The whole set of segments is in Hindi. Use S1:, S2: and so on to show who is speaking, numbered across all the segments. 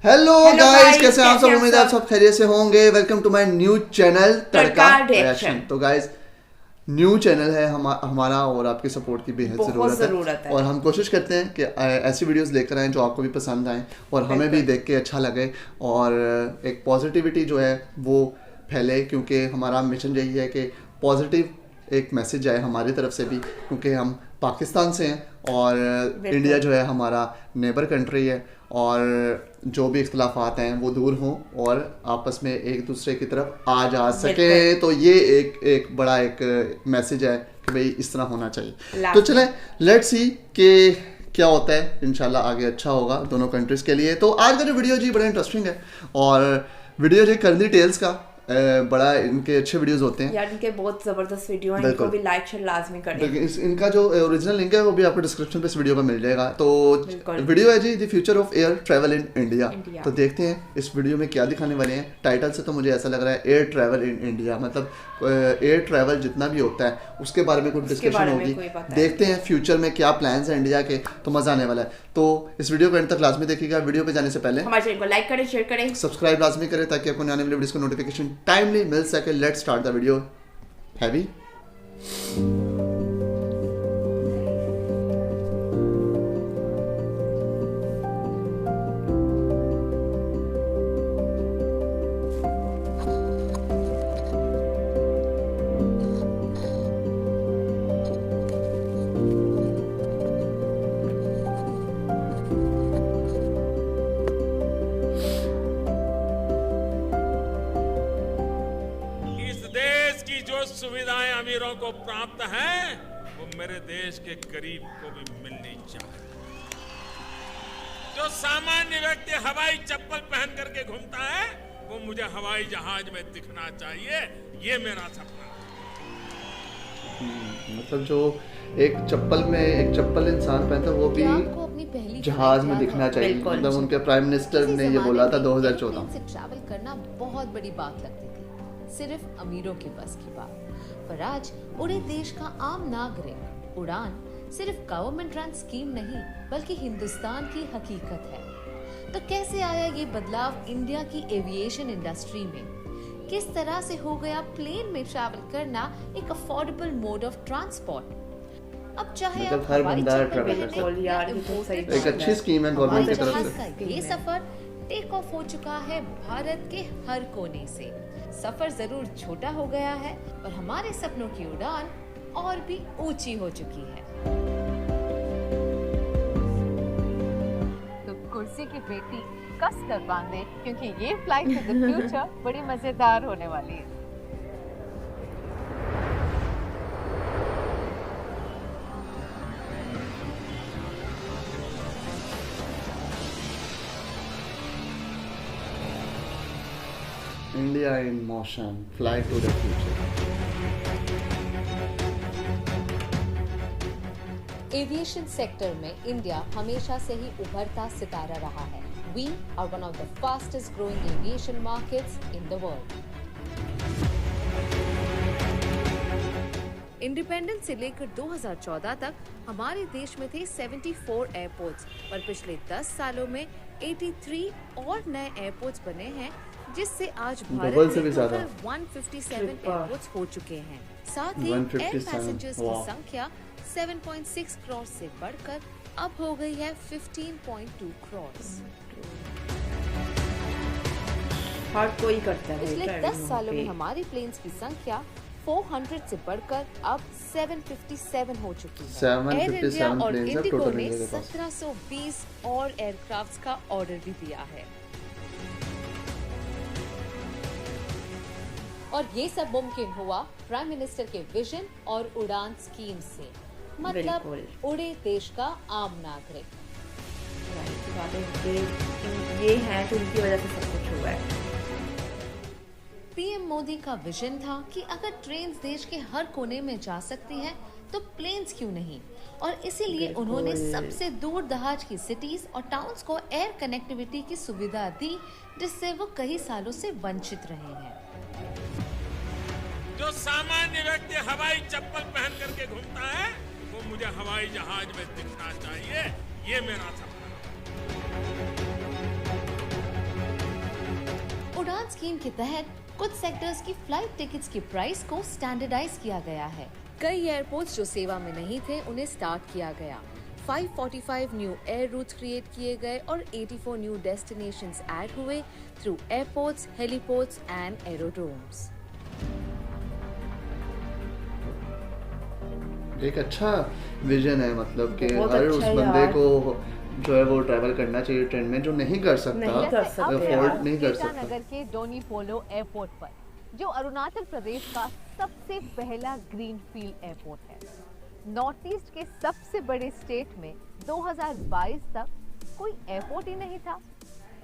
S1: हेलो गाइस, कैसे हैं आप सब? उम्मीद है आप सब खैरियत से होंगे। Welcome to my new channel Tadka reaction. तो गाइस, न्यू चैनल है हमारा और आपकी सपोर्ट की बेहद ज़रूरत है। और हम कोशिश करते हैं कि ऐसी वीडियोस लेकर आएँ जो आपको भी पसंद आएँ और हमें भी देख के अच्छा लगे और एक पॉजिटिविटी जो है वो फैले, क्योंकि हमारा मिशन यही है कि पॉजिटिव एक मैसेज जाए हमारी तरफ से भी, क्योंकि हम पाकिस्तान से हैं और इंडिया जो है हमारा नेबर कंट्री है और जो भी इख्तलाफात हैं वो दूर हों और आपस में एक दूसरे की तरफ आ जा सके। तो ये एक बड़ा एक मैसेज है कि भाई इस तरह होना चाहिए। तो चलें, लेट्स सी कि क्या होता है। इंशाल्लाह आगे अच्छा होगा दोनों कंट्रीज़ के लिए। तो आज का जो वीडियो जी बड़ा इंटरेस्टिंग है और वीडियो जो करली टेल्स का बड़ा इनके अच्छे वीडियोस होते हैं
S2: यार, इनके बहुत जबरदस्त वीडियो हैं। इनको भी लाइक शेयर लाजमी करें।
S1: इनका जो ओरिजिनल लिंक है वो भी आपको डिस्क्रिप्शन पे इस वीडियो का मिल जाएगा। तो वीडियो है जी the future of air travel in India. तो देखते हैं इस वीडियो में क्या दिखाने वाले हैं। टाइटल से तो मुझे ऐसा लग रहा है एयर ट्रैवल इन इंडिया, मतलब एयर ट्रैवल जितना भी होता है उसके बारे में कुछ डिस्कशन होगी। देखते हैं फ्यूचर में क्या प्लान्स हैं इंडिया के, तो मजा आने वाला है। तो इस वीडियो को एंड तक लाजमी देखिएगा। वीडियो पे जाने से पहले
S2: हमारे चैनल को लाइक करें, शेयर करें,
S1: सब्सक्राइब लाजमी करें ताकि आपको आने वाली वीडियोस को नोटिफिकेशन टाइमली मिल सके। Let's start the video. Heavy
S3: सुविधाएं अमीरों को प्राप्त हैं वो मेरे देश के गरीब को भी मिलनी चाहिए। जो सामान्य व्यक्ति हवाई चप्पल पहन करके घूमता है वो मुझे हवाई जहाज में दिखना चाहिए। ये मेरा सपना है।
S1: मतलब जो एक चप्पल इंसान पहनता है वो भी जहाज में दिखना चाहिए। मतलब उनके प्राइम मिनिस्टर ने ये बोला था 2014
S4: से ट्रैवल करना बहुत बड़ी बात लगती थी, सिर्फ अमीरों के बस की बात। पर आज पूरे देश का आम नागरिक उड़ान सिर्फ गवर्नमेंट रन स्कीम नहीं बल्कि हिंदुस्तान की हकीकत है। तो कैसे आया ये बदलाव इंडिया की एविएशन इंडस्ट्री में? किस तरह से हो गया प्लेन में ट्रैवल करना एक अफोर्डेबल मोड ऑफ ट्रांसपोर्ट? अब चाहे आप हवाई
S1: एक अच्छी स्कीम है गवर्नमेंट की तरफ से।
S4: ये सफर टेक ऑफ हो चुका है भारत के हर कोने से। सफर जरूर छोटा हो गया है पर हमारे सपनों की उड़ान और भी ऊंची हो चुकी है।
S5: तो कुर्सी की पेटी कस कर बांधे क्योंकि ये फ्लाइट टू द फ्यूचर बड़ी मजेदार होने वाली है।
S1: India in motion, fly to the future.
S4: Aviation sector में इंडिया हमेशा से ही उभरता सितारा रहा है। We are one of the fastest growing aviation markets in the world. Independence से लेकर 2014 तक हमारे देश में थे 74 एयरपोर्ट्स, पर पिछले 10 सालों में 83 और नए एयरपोर्ट्स बने हैं, जिससे आज भारत में टोटल 157 एयरपोर्ट्स हो चुके हैं। साथ ही एयर पैसेंजर्स की संख्या 7.6 करोड़ से बढ़कर अब हो गई है 15.2 करोड़।
S2: हर कोई करता है।
S4: पिछले 10 सालों में हमारी प्लेन्स की संख्या 400 से बढ़कर अब 757 हो चुकी है। एयर इंडिया और इंडिगो ने 1720 और एयरक्राफ्ट्स का ऑर्डर भी दिया है। और ये सब मुमकिन हुआ प्राइम मिनिस्टर के विजन और उड़ान स्कीम से, मतलब उड़े देश का आम नागरिक।
S2: ये है तो उनकी वजह से सब कुछ हुआ है।
S4: पीएम मोदी का विजन था कि अगर ट्रेन देश के हर कोने में जा सकती हैं, तो प्लेन्स क्यों नहीं? और इसीलिए उन्होंने सबसे दूर दराज की सिटीज और टाउन्स को एयर कनेक्टिविटी की सुविधा दी, जिससे वो कई सालों से वंचित रहे हैं।
S3: जो सामान्य व्यक्ति हवाई चप्पल पहन करके घूमता है वो मुझे हवाई जहाज में दिखना चाहिए। ये मेरा सपना है।
S4: उड़ान स्कीम के तहत कुछ सेक्टर्स की फ्लाइट टिकट्स की प्राइस को स्टैंडर्डाइज किया गया है। कई एयरपोर्ट्स जो सेवा में नहीं थे उन्हें स्टार्ट किया गया। 545 न्यू एयर रूट्स क्रिएट किए गए और 84 न्यू डेस्टिनेशंस ऐड हुए through airports, heliports and aerodromes.
S1: एक अच्छा विजन है, मतलब कि हर उस बंदे को जो है वो ट्रैवल करना चाहिए ट्रेन में, जो नहीं कर सकता, अफोर्ड नहीं कर सकता।
S5: नगर के डोनी पोलो एयरपोर्ट पर, जो अरुणाचल प्रदेश का सबसे पहला ग्रीनफील्ड एयरपोर्ट है। नॉर्थ ईस्ट के सबसे बड़े स्टेट में 2022 तक कोई एयरपोर्ट ही नहीं था।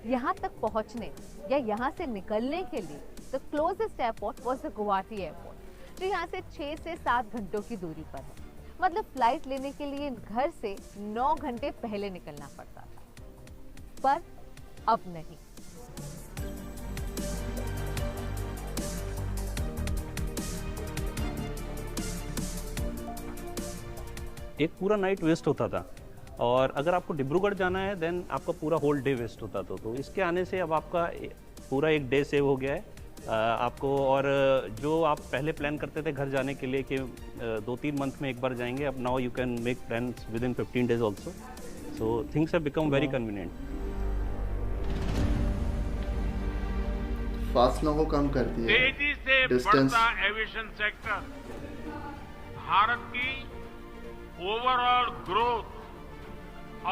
S5: यहाँ तक पहुँचने या यहाँ से निकलने के लिए the closest airport was the Guwahati airport, जो यहाँ से 6 से 7 घंटों की दूरी पर है। मतलब फ्लाइट लेने के लिए घर से 9 घंटे पहले निकलना पड़ता था, पर अब नहीं।
S6: एक पूरा नाइट वेस्ट होता था, और अगर आपको डिब्रूगढ़ जाना है देन आपका पूरा होल डे वेस्ट होता था। तो इसके आने से अब आपका पूरा एक डे सेव हो गया है आपको। और जो आप पहले प्लान करते थे घर जाने के लिए कि 2-3 मंथ में एक बार जाएंगे, अब now you can make plans within 15 days also. So things have become very convenient.
S1: फासलों को कम कर दिया,
S3: तेजी से बढ़ता एविएशन सेक्टर भारत की ओवरऑल ग्रोथ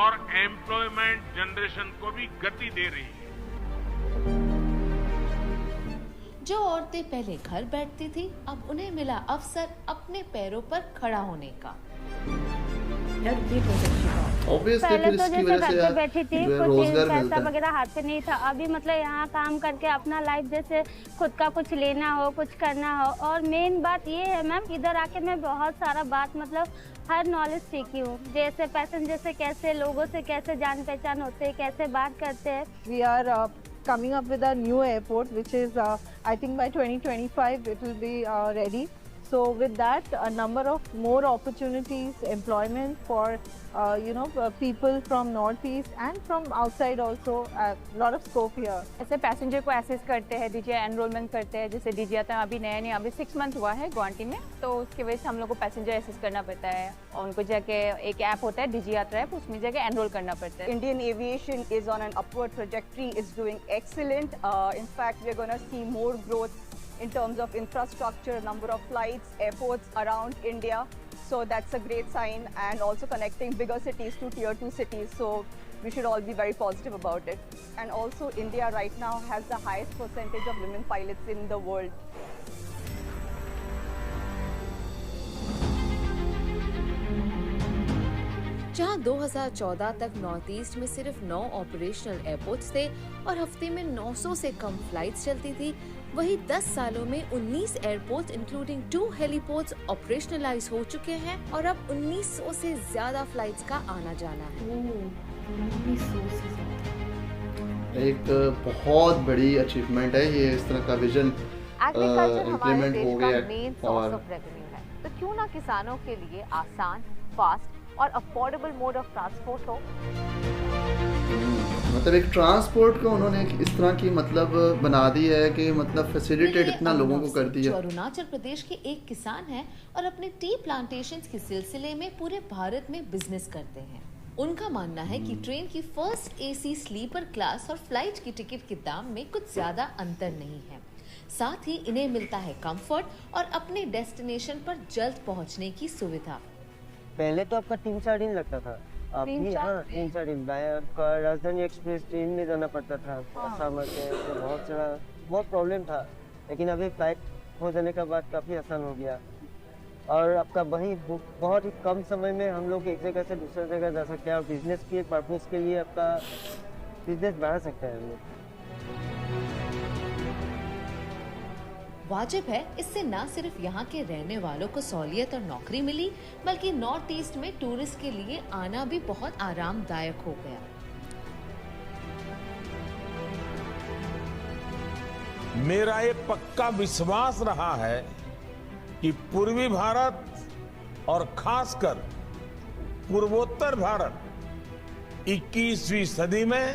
S3: और एम्प्लॉयमेंट जनरेशन को भी गति दे रही है।
S4: जो औरतें पहले घर बैठती थी, अब उन्हें मिला अवसर अपने पैरों पर खड़ा होने का।
S1: पहले तो जैसे घर पे
S7: बैठी थी, कुछ पैसा वगैरह हाथ पे नहीं था। अभी मतलब यहाँ काम करके अपना लाइफ जैसे खुद का कुछ लेना हो, कुछ करना हो। और मेन बात ये है मैम, इधर आके मैं बहुत सारा बात मतलब हर नॉलेज सीखी हूँ। जैसे पैसेंजर से कैसे, लोगों से कैसे जान पहचान होते हैं, कैसे बात करते हैं।
S8: We are coming up with a new airport, which is I think by 2025 it will be ready. So with that, a number of more opportunities, employment for people from northeast and from outside also. A lot of scope here.
S9: ऐसे पैसेंजर को एसेस करते हैं, डीजीआई एनरोलमेंट करते हैं। जैसे डीजीआई तो अभी नया अभी 6 मंथ हुआ है गुवाहाटी में, तो उसकी वजह से हम लोग को पैसेंजर एसेस करना पड़ता है। और उनको जाके एक ऐप होता है डीजी यात्रा ऐप, उसमें जाके एनरोल करना पड़ता है।
S10: Indian aviation is on an upward trajectory. It's doing excellent. In fact, we're going to see more growth in terms of infrastructure, number of flights, airports around India. So that's a great sign, and also connecting bigger cities to tier 2 cities. So we should all be very positive about it. And also India right now has the highest percentage of women pilots in the world.
S4: जहां 2014 तक नॉर्थ ईस्ट में सिर्फ 9 ऑपरेशनल एयरपोर्ट्स थे और हफ्ते में 900 से कम फ्लाइट्स चलती थी, वही 10 सालों में 19 एयरपोर्ट्स इंक्लूडिंग 2 हेलीपोर्ट्स ऑपरेशनलाइज हो चुके हैं और अब 1900 से ज्यादा फ्लाइट्स का आना जाना है।
S2: 1900 से ज्यादा
S1: एक बहुत बड़ी अचीवमेंट है ये, इस तरह का विजन
S5: इम्प्लीमेंट हो गया और तो क्यों ना किसानों के लिए आसान, फास्ट और अफोर्डेबल मोड ऑफ ट्रांसपोर्ट हो।
S1: मतलब एक ट्रांसपोर्ट को उन्होंने इस तरह की मतलब बना दी है कि मतलब फैसिलिटेट इतना लोगों को कर दिया।
S4: अरुणाचल प्रदेश के एक किसान हैं और अपने टी प्लांटेशंस के सिलसिले में पूरे भारत में बिजनेस करते हैं। उनका मानना है कि ट्रेन की फर्स्ट एसी स्लीपर क्लास और फ्लाइट की टिकट के दाम में कुछ ज्यादा अंतर नहीं है। साथ ही इन्हें मिलता है कंफर्ट और अपने डेस्टिनेशन पर जल्द पहुंचने की सुविधा।
S11: पहले तो आपका 3-4 दिन लगता था, अभी 3-4 दिन राजधानी एक्सप्रेस ट्रेन में जाना पड़ता था। असम से बहुत प्रॉब्लम था, लेकिन अभी फ्लाइट हो जाने के बाद काफ़ी आसान हो गया और आपका वही बहुत ही कम समय में हम लोग एक जगह से दूसरी जगह जा सकते हैं और बिजनेस के पर्पज़ के लिए आपका बिजनेस बढ़ा सकते हैं हम लोग।
S4: वाजिब है, इससे न सिर्फ यहाँ के रहने वालों को सहूलियत और नौकरी मिली, बल्कि नॉर्थ ईस्ट में टूरिस्ट के लिए आना भी बहुत आरामदायक हो गया।
S3: मेरा ये पक्का विश्वास रहा है कि पूर्वी भारत और खासकर पूर्वोत्तर भारत 21वीं सदी में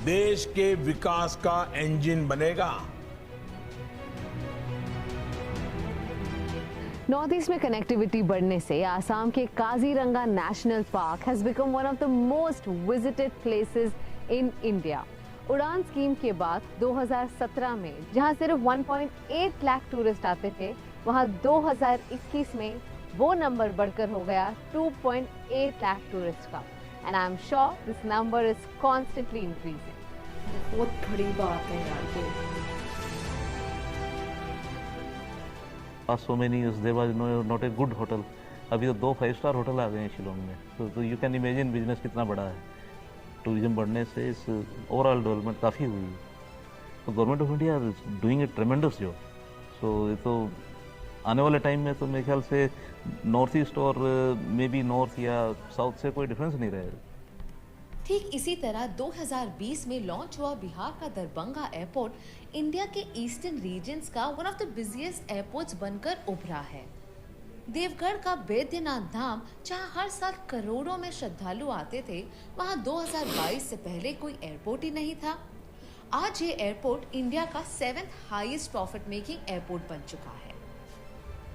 S3: देश के विकास का इंजन बनेगा।
S5: नॉर्थ ईस्ट में कनेक्टिविटी बढ़ने से आसाम के Kaziranga national park has become one of the most visited places in India. उड़ान स्कीम के बाद 2017 में जहां सिर्फ 1.8 लाख टूरिस्ट आते थे, वहां 2021 में वो नंबर बढ़कर हो गया 2.8 लाख टूरिस्ट का। And I am sure this number is constantly increasing.
S2: बहुत बड़ी बात है यार ये।
S6: So many years there was not a good hotel. अभी तो 2 5-star होटल आ गए हैं शिलोंग में। तो यू कैन इमेजिन बिजनेस कितना बड़ा है। टूरिज्म बढ़ने से इस ओवरऑल डेवलपमेंट काफ़ी हुई है। तो government of India is doing a tremendous job. So ये तो आने वाले टाइम में तो मेरे ख्याल से नॉर्थ ईस्ट और मे बी नॉर्थ या साउथ से कोई डिफरेंस नहीं रहेगा।
S4: ठीक इसी तरह 2020 में लॉन्च हुआ बिहार का दरभंगा एयरपोर्ट इंडिया के ईस्टर्न रीजन्स का one of the busiest airports बनकर उभरा है। देवगढ़ का बैद्यनाथ धाम, जहां हर साल करोड़ों में श्रद्धालु आते थे, वहां 2022 से पहले कोई एयरपोर्ट ही नहीं था। आज ये एयरपोर्ट इंडिया का 7th highest profit making airport बन चुका है।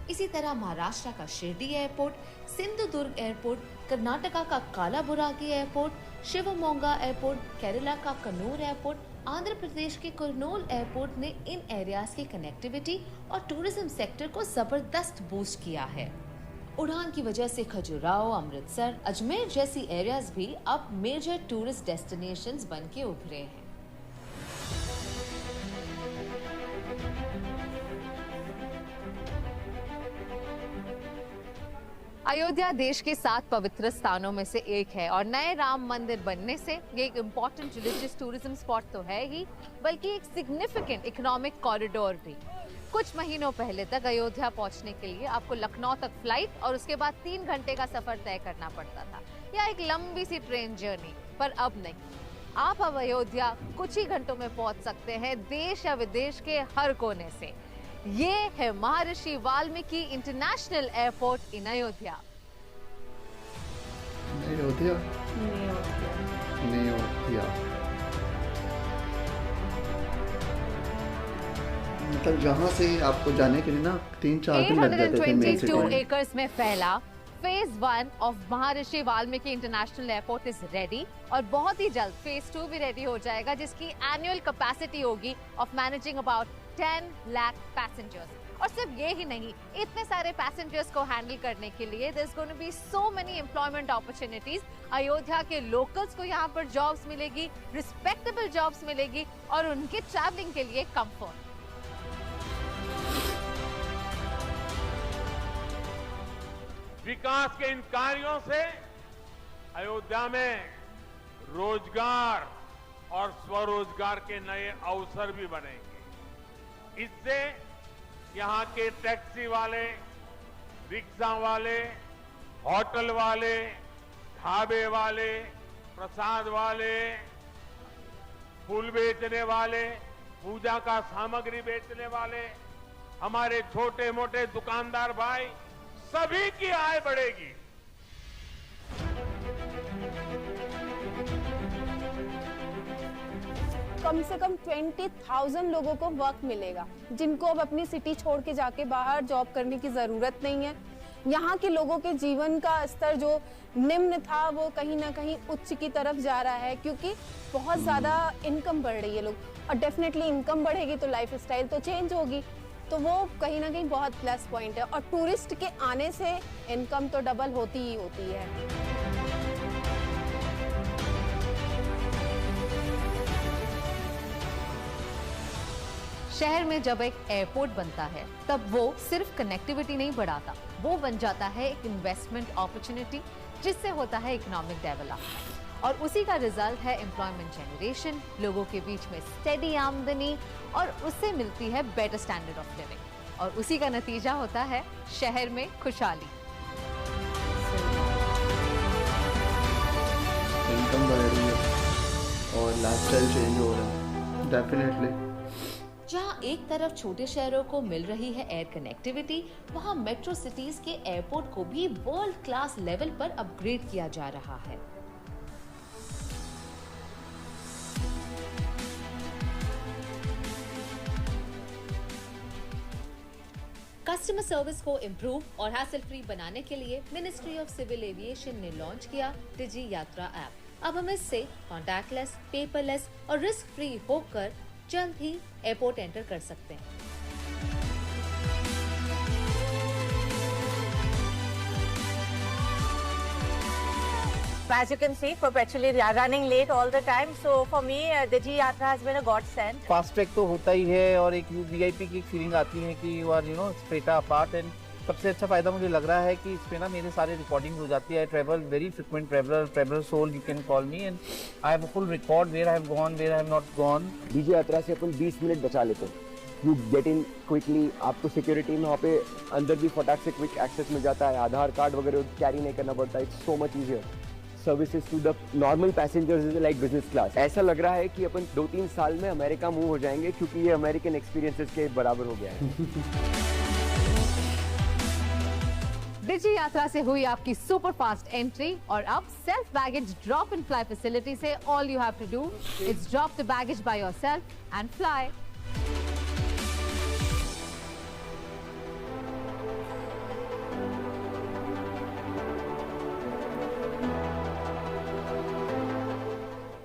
S4: इसी तरह महाराष्ट्र का शिरडी एयरपोर्ट, सिंधुदुर्ग एयरपोर्ट, कर्नाटका का कालाबुरागी एयरपोर्ट, शिवमोगा एयरपोर्ट, केरला का कन्नूर एयरपोर्ट, आंध्र प्रदेश के कुरनूल एयरपोर्ट ने इन एरियाज की कनेक्टिविटी और टूरिज्म सेक्टर को जबरदस्त बूस्ट किया है। उड़ान की वजह से खजुराहो, अमृतसर, अजमेर जैसी एरियाज भी अब मेजर टूरिस्ट डेस्टिनेशंस बन के उभरे हैं।
S5: अयोध्या देश के 7 पवित्र स्थानों में से एक है और नए राम मंदिर बनने से ये एक इम्पोर्टेंट रिलीजियस टूरिज्म स्पॉट तो है ही, बल्कि एक सिग्निफिकेंट इकोनॉमिक कॉरिडोर भी। कुछ महीनों पहले तक अयोध्या पहुंचने के लिए आपको लखनऊ तक फ्लाइट और उसके बाद 3 घंटे का सफर तय करना पड़ता था, या एक लंबी सी ट्रेन जर्नी। पर अब नहीं, आप अब अयोध्या कुछ ही घंटों में पहुंच सकते हैं, देश या विदेश के हर कोने से। ये है महर्षि वाल्मीकि इंटरनेशनल एयरपोर्ट इन अयोध्या।
S1: मतलब यहाँ से आपको जाने के लिए ना 3-4 दिन लग जाते थे।
S5: 822 एकर्स में फैला phase 1 of Maharshi Valmiki international airport is ready और बहुत ही जल्द फेज 2 भी रेडी हो जाएगा, जिसकी एनुअल कैपेसिटी होगी of managing about 10 lakh passengers. और सिर्फ ये ही नहीं, इतने सारे पैसेंजर्स को हैंडल करने के लिए there is going to be so many employment opportunities. Ayodhya के लोकल्स को यहाँ पर जॉब्स मिलेगी, रिस्पेक्टेबल जॉब्स मिलेगी और उनके ट्रैवलिंग के लिए कंफर्ट।
S3: विकास के इन कार्यों से अयोध्या में रोजगार और स्वरोजगार के नए अवसर भी बनेंगे। इससे यहाँ के टैक्सी वाले, रिक्शा वाले, होटल वाले, ढाबे वाले, प्रसाद वाले, फूल बेचने वाले, पूजा का सामग्री बेचने वाले, हमारे छोटे मोटे दुकानदार भाई, सभी की आय बढ़ेगी।
S12: कम से कम 20,000 लोगों को वर्क मिलेगा, जिनको अब अपनी सिटी छोड़ के जाके बाहर जॉब करने की जरूरत नहीं है। यहाँ के लोगों के जीवन का स्तर जो निम्न था वो कहीं ना कहीं उच्च की तरफ जा रहा है, क्योंकि बहुत ज्यादा इनकम बढ़ रही है लोग, और डेफिनेटली इनकम बढ़ेगी तो लाइफ स्टाइल तो चेंज होगी, तो वो कहीं ना कहीं बहुत प्लस पॉइंट है। और टूरिस्ट के आने से इनकम तो डबल होती ही होती है।
S5: शहर में जब एक एयरपोर्ट बनता है तब वो सिर्फ कनेक्टिविटी नहीं बढ़ाता, वो बन जाता है एक इन्वेस्टमेंट अपॉर्चुनिटी, जिससे होता है इकोनॉमिक डेवलपमेंट, और उसी का रिजल्ट है एम्प्लॉयमेंट जनरेशन, लोगों के बीच में स्टेडी आमदनी, और उससे मिलती है बेटर स्टैंडर्ड ऑफ लिविंग, और उसी का नतीजा होता है शहर में खुशहाली।
S1: इनकम बढ़ रही है और लाइफस्टाइल चेंज हो रहा है डेफिनेटली।
S4: जहां एक तरफ छोटे शहरों को मिल रही है एयर कनेक्टिविटी, वहां मेट्रो सिटीज के एयरपोर्ट को भी वर्ल्ड क्लास लेवल पर अपग्रेड किया जा रहा है। कस्टमर सर्विस को इम्प्रूव और हैसल फ्री बनाने के लिए मिनिस्ट्री ऑफ सिविल एविएशन ने लॉन्च किया डिजी यात्रा ऐप। अब हम इससे कॉन्टैक्टलेस, पेपरलेस और रिस्क फ्री होकर जल्द ही एयरपोर्ट एंटर कर सकते हैं।
S13: As you can see, perpetually running late all the time. So for me, Digi Yatra has been a godsend.
S14: Fast track तो होता ही है और एक VIP की फीलिंग आती है कि you are straight apart and सबसे अच्छा फायदा मुझे लग रहा है कि इस पे ना मेरे सारे रिकॉर्डिंग हो जाती है। I travel very frequent traveler soul you can call me and I have a full record where I have gone, where I have not gone.
S15: Digi यात्रा से अपन 20 मिनट बचा लेते हैं। You get in quickly, आपको सिक्योरिटी में वहाँ पे अंदर भी फटाक से क्विक एक्सेस मिल जाता है, आधार कार्ड वगैरह कैरी नहीं करना पड़ता है। It's so much easier. Services to the normal passengers is like business class. ऐसा लग रहा है कि अपन 2-3 साल में अमेरिका मूव हो जाएंगे क्योंकि ये अमेरिकन एक्सपीरियंसेस के बराबर हो गया है।
S5: डिजी यात्रा से हुई आपकी सुपर फास्ट एंट्री और अब self baggage drop and fly facility से all you have to do is drop the baggage by yourself and fly.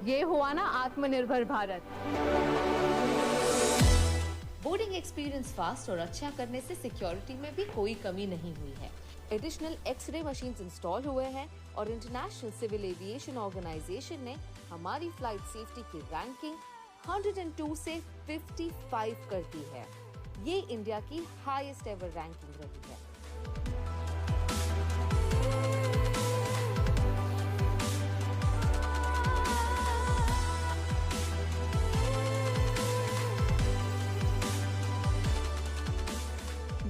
S5: ये हुआ ना आत्मनिर्भर भारत।
S4: बोर्डिंग एक्सपीरियंस फास्ट और अच्छा करने से सिक्योरिटी में भी कोई कमी नहीं हुई है। एडिशनल एक्सरे मशीन्स इंस्टॉल हुए हैं और इंटरनेशनल सिविल एविएशन ऑर्गेनाइजेशन ने हमारी फ्लाइट सेफ्टी की रैंकिंग 102 से 55 कर दी है। ये इंडिया की हाईएस्ट एवर रैंकिंग रही है।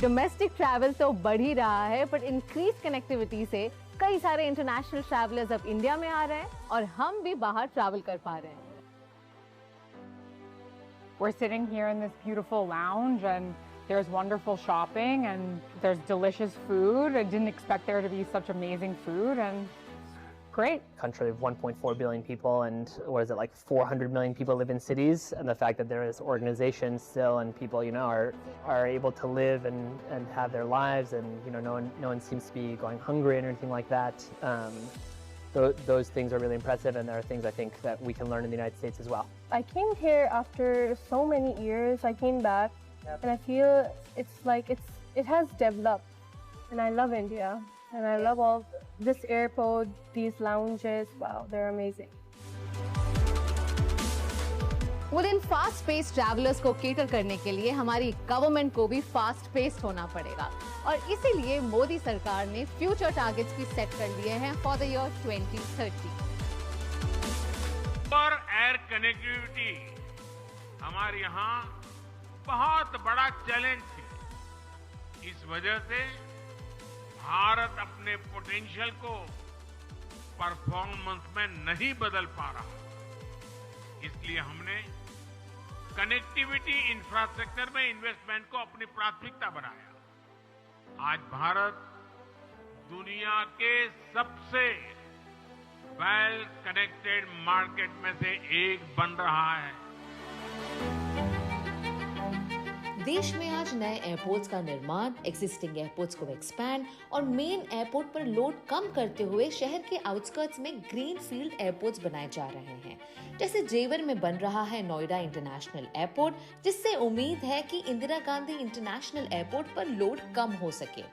S5: डोमेस्टिक ट्रैवल तो बढ़ ही रहा है, बट इंक्रीज कनेक्टिविटी से कई सारे इंटरनेशनल ट्रैवलर्स अब इंडिया में आ रहे हैं और हम भी बाहर ट्रैवल कर पा रहे हैं।
S9: We're sitting here in this beautiful lounge and there's wonderful shopping and there's delicious food. I didn't expect there to be such amazing food and great.
S16: Country of 1.4 billion people and what is it, like 400 million people live in cities, and the fact that there is organizations still and people are able to live and have their lives, and no one seems to be going hungry or anything like that. Those things are really impressive, and there are things I think that we can learn in the United States as well.
S17: I came here after so many years. I came back and I feel it's like it has developed, and I love India. And I love all this airport, these lounges. Wow, they're amazing.
S5: Well, in fast pace travellers को केटर करने के लिए हमारी गवर्नमेंट को भी फास्ट पेस्ड होना पड़ेगा और इसीलिए मोदी सरकार ने फ्यूचर टारगेट्स भी सेट कर लिए हैं फॉर द ईयर 2030।
S3: और एयर कनेक्टिविटी हमारे यहाँ बहुत बड़ा चैलेंज थी। इस वजह से भारत अपने पोटेंशियल को परफॉर्मेंस में नहीं बदल पा रहा, इसलिए हमने कनेक्टिविटी इंफ्रास्ट्रक्चर में इन्वेस्टमेंट को अपनी प्राथमिकता बनाया। आज भारत दुनिया के सबसे वेल कनेक्टेड मार्केट में से एक बन रहा है।
S4: देश में आज नए एयरपोर्ट्स का निर्माण, एग्जिस्टिंग एयरपोर्ट्स को एक्सपैंड और मेन एयरपोर्ट पर लोड कम करते हुए शहर के आउटस्कर्ट्स में ग्रीन फील्ड एयरपोर्ट्स बनाए जा रहे हैं। जैसे जेवर में बन रहा है नोएडा इंटरनेशनल एयरपोर्ट, जिससे उम्मीद है कि इंदिरा गांधी इंटरनेशनल एयरपोर्ट पर लोड कम हो सके।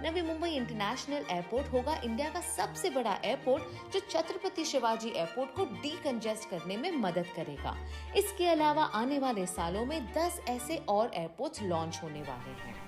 S4: नवी मुंबई इंटरनेशनल एयरपोर्ट होगा इंडिया का सबसे बड़ा एयरपोर्ट जो छत्रपति शिवाजी एयरपोर्ट को डीकंजेस्ट करने में मदद करेगा। इसके अलावा आने वाले सालों में 10 ऐसे और एयरपोर्ट्स लॉन्च होने वाले हैं।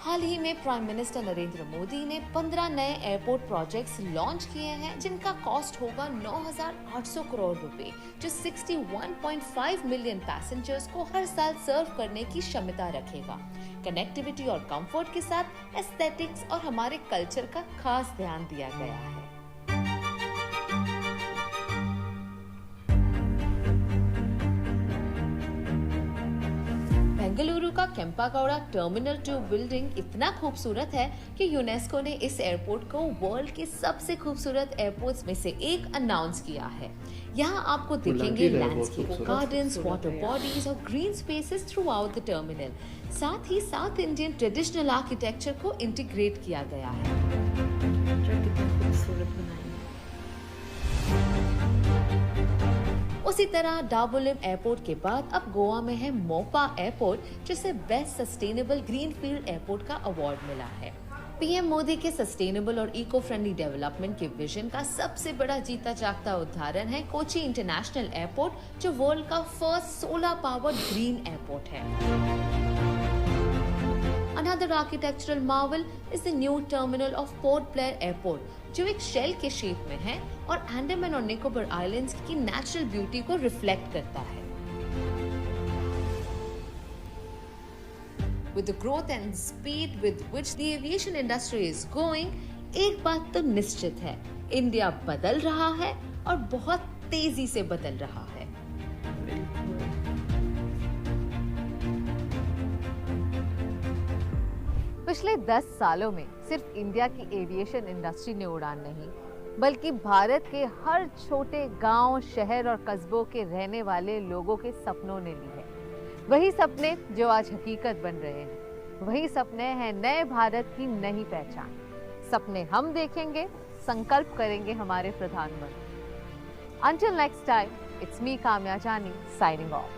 S4: हाल ही में प्राइम मिनिस्टर नरेंद्र मोदी ने 15 नए एयरपोर्ट प्रोजेक्ट्स लॉन्च किए हैं, जिनका कॉस्ट होगा 9,800 करोड़ रुपए, जो 61.5 मिलियन पैसेंजर्स को हर साल सर्व करने की क्षमता रखेगा। कनेक्टिविटी और कंफर्ट के साथ एस्थेटिक्स और हमारे कल्चर का खास ध्यान दिया गया है। बेंगलुरु का केम्पागौड़ा टर्मिनल 2 बिल्डिंग इतना खूबसूरत है कि यूनेस्को ने इस एयरपोर्ट को वर्ल्ड के सबसे खूबसूरत एयरपोर्ट्स में से एक अनाउंस किया है। यहाँ आपको दिखेंगे लैंडस्केप गार्डन्स, वाटर बॉडीज और green spaces through out the terminal. साथ ही साउथ इंडियन ट्रेडिशनल आर्किटेक्चर को इंटीग्रेट किया गया है। उसी तरह डाबोलिम एयरपोर्ट के बाद अब गोवा में है मोपा एयरपोर्ट, जिसे बेस्ट सस्टेनेबल ग्रीनफील्ड एयरपोर्ट का अवार्ड मिला है। पीएम मोदी के सस्टेनेबल और इको फ्रेंडली डेवलपमेंट के विजन का सबसे बड़ा जीता जागता उदाहरण है कोची इंटरनेशनल एयरपोर्ट, जो वर्ल्ड का first solar powered green airport है। Another architectural marvel is the new terminal of Port Blair Airport, जो एक शेल के शेप में है और अंडमान और निकोबार आइलैंड्स की नेचुरल ब्यूटी को रिफ्लेक्ट करता है। With the growth and speed with which the aviation industry is going, एक बात तो निश्चित है, इंडिया बदल रहा है और बहुत तेजी से बदल रहा है।
S5: पिछले 10 सालों में सिर्फ इंडिया की एविएशन इंडस्ट्री ने उड़ान नहीं, बल्कि भारत के हर छोटे गांव, शहर और कस्बों के रहने वाले लोगों के सपनों ने ली है। वही सपने जो आज हकीकत बन रहे हैं, वही सपने हैं नए भारत की नई पहचान। सपने हम देखेंगे, संकल्प करेंगे हमारे प्रधानमंत्री। Until next time, it's me Kamya जानी signing off.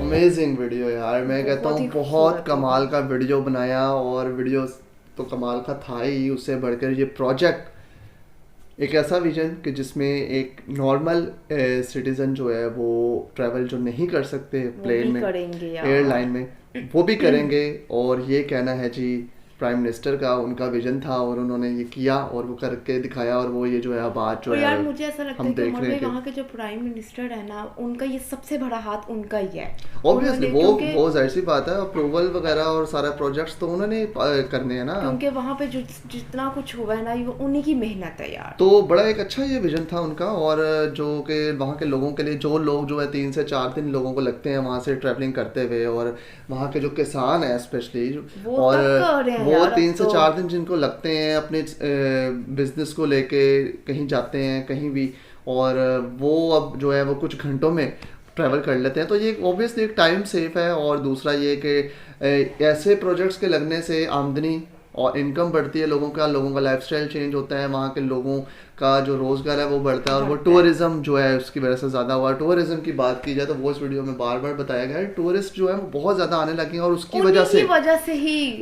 S1: अमेजिंग वीडियो यार, मैं कहता हूँ बहुत कमाल का वीडियो बनाया, और वीडियो तो कमाल का था ही, उससे बढ़कर ये प्रोजेक्ट एक ऐसा विजन कि जिसमें एक नॉर्मल सिटीजन जो है वो ट्रैवल जो नहीं कर सकते प्लेन में, एयरलाइन में, वो भी करेंगे। और ये कहना है जी प्राइम मिनिस्टर का, उनका विजन था और उन्होंने ये किया और वो करके दिखाया, और वो ये जो है बात जो है
S2: यार मुझे ऐसा लगता है कि वहाँ के जो प्राइम मिनिस्टर है ना, उनका ये सबसे बड़ा हाथ उनका ही है।
S1: ऑब्वियसली वो जाहिर सी बात है, अप्रूवल वगैरह और सारा प्रोजेक्ट्स तो उन्होंने करने हैं ना,
S2: क्योंकि वहाँ पे जो जितना कुछ हुआ है ना, वो उन्हीं की मेहनत है यार।
S1: तो बड़ा एक अच्छा ये विजन था उनका, और जो कि वहाँ के लोगों के लिए, जो लोग जो है 3 से 4 दिन लोगों को लगते हैं वहाँ से ट्रैवलिंग करते हुए, और वहाँ के जो किसान है स्पेशली, और वो 3 से 4 दिन जिनको लगते हैं अपने बिजनेस को लेके कहीं जाते हैं कहीं भी, और वो अब जो है वो कुछ घंटों में ट्रैवल कर लेते हैं। तो ये ऑब्वियसली एक टाइम सेफ है, और दूसरा ये कि ऐसे प्रोजेक्ट्स के लगने से आमदनी और इनकम बढ़ती है लोगों का लाइफस्टाइल चेंज होता है, वहाँ के लोगों का जो रोज़गार है वो बढ़ता है, और वो टूरिज्म जो है उसकी वजह से ज़्यादा हुआ। टूरिज्म की बात की जाए तो वो इस वीडियो में बार बार बताया गया है, टूरिस्ट जो है वो बहुत ज़्यादा आने लगे हैं, और उसकी वजह से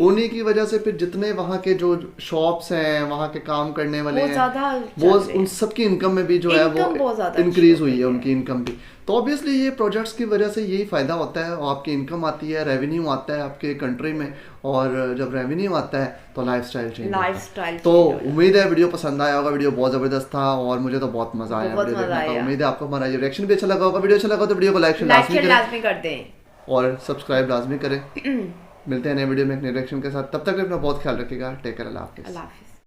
S1: उन्हीं की वजह से फिर जितने वहाँ के जो शॉप्स हैं, वहाँ के काम करने वाले हैं, वो उन सबकी इनकम में भी जो है वो इंक्रीज हुई है, उनकी इनकम भी। तो ऑब्वियसली ये प्रोजेक्ट्स की वजह से यही फ़ायदा होता है, और आपकी इनकम आती है, रेवेन्यू आता है आपके कंट्री में, और जब रेवेन्यू आता है तो लाइफस्टाइल चेंज। तो उम्मीद है वीडियो पसंद आया होगा, वीडियो बहुत ज़बरदस्त था और मुझे तो बहुत मज़ा आया वीडियो देखने का। उम्मीद है आपको हमारा ये रिएक्शन भी अच्छा लगा होगा। वीडियो अच्छा लगा तो वीडियो को लाइक लाजमी कर दें और सब्सक्राइब लाजमी करें। मिलते हैं नए वीडियो में एक नए रिएक्शन के साथ, तब तक अपना बहुत ख्याल रखिएगा। टेक केयर, अल्लाह हाफिज़।